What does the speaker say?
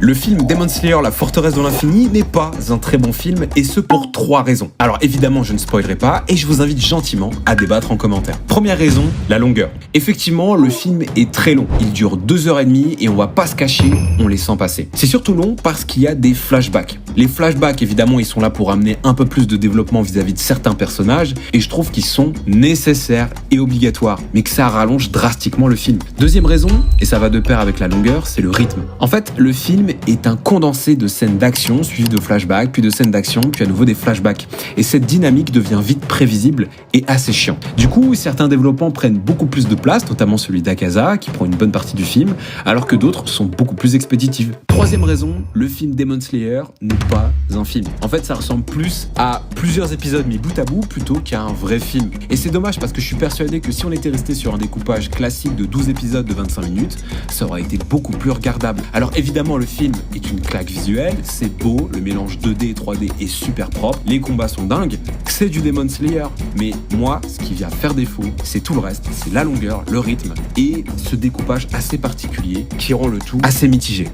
Le film Demon Slayer, la forteresse de l'infini n'est pas un très bon film et ce pour 3 raisons. Alors évidemment je ne spoilerai pas et je vous invite gentiment à débattre en commentaire. Première raison, la longueur. Effectivement le film est très long, il dure 2h30 et on va pas se cacher, on les sent passer. C'est surtout long parce qu'il y a des flashbacks. Les flashbacks évidemment ils sont là pour amener un peu plus de développement vis-à-vis de certains personnages et je trouve qu'ils sont nécessaires et obligatoires, mais que ça rallonge drastiquement le film. Deuxième raison, et ça va de pair avec la longueur, c'est le rythme. En fait le film est un condensé de scènes d'action suivies de flashbacks, puis de scènes d'action, puis à nouveau des flashbacks. Et cette dynamique devient vite prévisible et assez chiant. Du coup, certains développements prennent beaucoup plus de place, notamment celui d'Akaza, qui prend une bonne partie du film, alors que d'autres sont beaucoup plus expéditives. Troisième raison, le film Demon Slayer n'est pas un film. En fait, ça ressemble plus à plusieurs épisodes mis bout à bout plutôt qu'à un vrai film. Et c'est dommage parce que je suis persuadé que si on était resté sur un découpage classique de 12 épisodes de 25 minutes, ça aurait été beaucoup plus regardable. Alors évidemment, le film est une claque visuelle, c'est beau, le mélange 2D et 3D est super propre, les combats sont dingues, c'est du Demon Slayer. Mais moi, ce qui vient faire défaut, c'est tout le reste, c'est la longueur, le rythme et ce découpage assez particulier qui rend le tout assez mitigé.